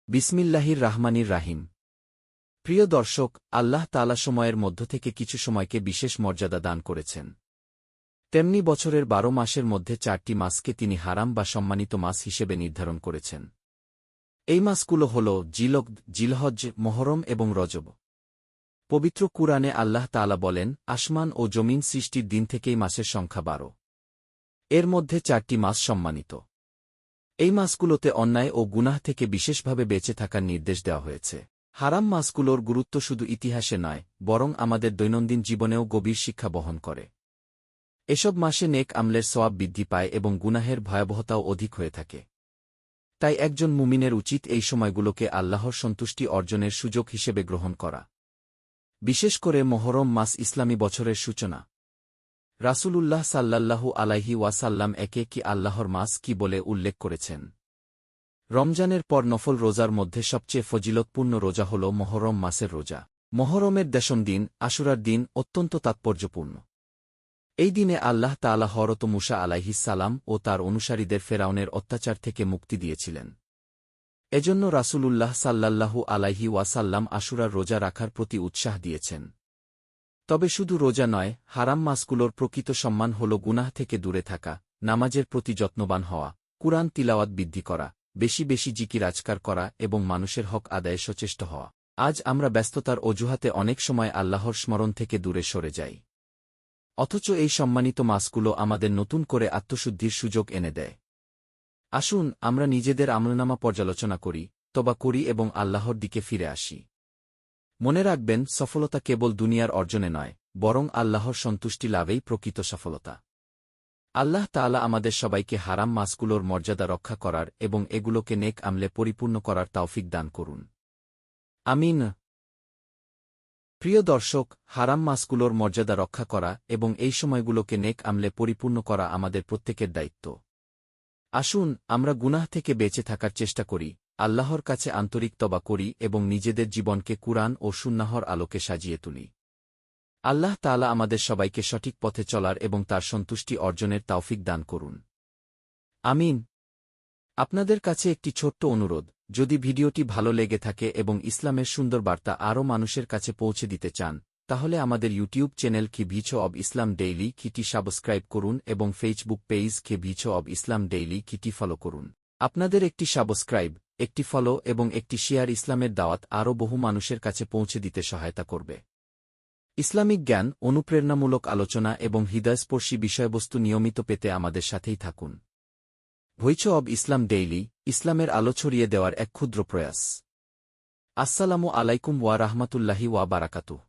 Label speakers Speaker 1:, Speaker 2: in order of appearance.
Speaker 1: বিসমিল্লাহির রাহমানির রাহিম। প্রিয় দর্শক, আল্লাহ তাআলা সময়ের মধ্য থেকে কিছু সময়কে বিশেষ মর্যাদা দান করেছেন। তেমনি বছরের ১২ মাসের মধ্যে ৪টি মাসকে তিনি হারাম বা সম্মানিত মাস হিসেবে নির্ধারণ করেছেন। এই মাসগুলো হল জিলকদ, জিলহজ্জ, মুহররম এবং রজব। পবিত্র কুরআনে আল্লাহ তাআলা বলেন, আসমান ও জমিন সৃষ্টির দিন থেকেই মাসের সংখ্যা ১২। এর মধ্যে ৪টি মাস সম্মানিত। এই মাসগুলোতে অন্যায় ও গুনাহ থেকে বিশেষভাবে বেঁচে থাকার নির্দেশ দেওয়া হয়েছে। হারাম মাসগুলোর গুরুত্ব শুধু ইতিহাসে নয়, বরং আমাদের দৈনন্দিন জীবনেও গভীর শিক্ষা বহন করে। এসব মাসে নেক আমলের সওয়াব বৃদ্ধি পায় এবং গুনাহের ভয়াবহতাও অধিক হয়ে থাকে। তাই একজন মুমিনের উচিত এই সময়গুলোকে আল্লাহর সন্তুষ্টি অর্জনের সুযোগ হিসেবে গ্রহণ করা। বিশেষ করে মুহররম মাস ইসলামী বছরের সূচনা। রাসূলুল্লাহ সাল্লাল্লাহু আলাইহি ওয়াসাল্লাম একে কি আল্লাহর মাস কি বলে উল্লেখ করেছেন। রমজানের পর নফল রোজার মধ্যে সবচেয়ে ফজিলতপূর্ণ রোজা হল মুহররম মাসের রোজা। মুহররমের ১০ম দিন, আশুরার দিন অত্যন্ত তাৎপর্যপূর্ণ। এই দিনে আল্লাহ তাআলা হযরত মূসা আলাইহিস সালাম ও তার অনুসারীদের ফেরাউনের অত্যাচার থেকে মুক্তি দিয়েছিলেন। এজন্য রাসূলুল্লাহ সাল্লাল্লাহু আলাইহি ওয়াসাল্লাম আশুরার রোজা রাখার প্রতি উৎসাহ দিয়েছেন। তবে শুধু রোজা নয়, হারাম মাসগুলোর প্রকৃত সম্মান হল গুনাহ থেকে দূরে থাকা, নামাজের প্রতি যত্নবান হওয়া, কুরআন তিলাওয়াত বৃদ্ধি করা, বেশি বেশি জিকির আজকার করা এবং মানুষের হক আদায়ে সচেষ্ট হওয়া। আজ আমরা ব্যস্ততার অজুহাতে অনেক সময় আল্লাহর স্মরণ থেকে দূরে সরে যাই। অথচ এই সম্মানিত মাসগুলো আমাদের নতুন করে আত্মশুদ্ধির সুযোগ এনে দেয়। আসুন আমরা নিজেদের আমলনামা পর্যালোচনা করি, তওবা করি এবং আল্লাহর দিকে ফিরে আসি। মনে রাখবেন, সফলতা কেবল দুনিয়ার অর্জনে নয়, বরং আল্লাহর সন্তুষ্টি লাভেই প্রকৃত সফলতা। আল্লাহ তাআলা আমাদের সবাইকে হারাম মাসগুলোর মর্যাদা রক্ষা করার এবং এগুলোকে নেক আমলে পরিপূর্ণ করার তৌফিক দান করুন। আমিন। প্রিয় দর্শক, হারাম মাসগুলোর মর্যাদা রক্ষা করা এবং এই সময়গুলোকে নেক আমলে পরিপূর্ণ করা আমাদের প্রত্যেকের দায়িত্ব। আসুন আমরা গুনাহ থেকে বেঁচে থাকার চেষ্টা করি, আল্লাহর কাছে আন্তরিক তওবা করি এবং নিজেদের জীবনকে কুরআন ও সুন্নাহর আলোকে সাজিয়ে তুলি। আল্লাহ তাআলা আমাদের সবাইকে সঠিক পথে চলার এবং তার সন্তুষ্টি অর্জনের তৌফিক দান করুন। আমিন। আপনাদের কাছে একটি ছোট্ট অনুরোধ, যদি ভিডিওটি ভালো লেগে থাকে এবং ইসলামের সুন্দর বার্তা আরও মানুষের কাছে পৌঁছে দিতে চান, তাহলে আমাদের ইউটিউব চ্যানেল কি video of Islam daily Kitty subscribe করুন এবং Facebook page K video of Islam daily Kitty follow করুন। আপনাদের একটি সাবস্ক্রাইব, একটি ফলো এবং একটি শেয়ার ইসলামের দাওয়াত আরও বহু মানুষের কাছে পৌঁছে দিতে সহায়তা করবে। ইসলামিক জ্ঞান, অনুপ্রেরণামূলক আলোচনা এবং হৃদয়স্পর্শী বিষয়বস্তু নিয়মিত পেতে আমাদের সাথেই থাকুন। ভিডিও অব ইসলাম ডেইলি, ইসলামের আলো ছড়িয়ে দেওয়ার এক ক্ষুদ্র প্রয়াস। আসসালামু আলাইকুম ওয়া রাহমাতুল্লাহি ওয়া বারাকাতুহু।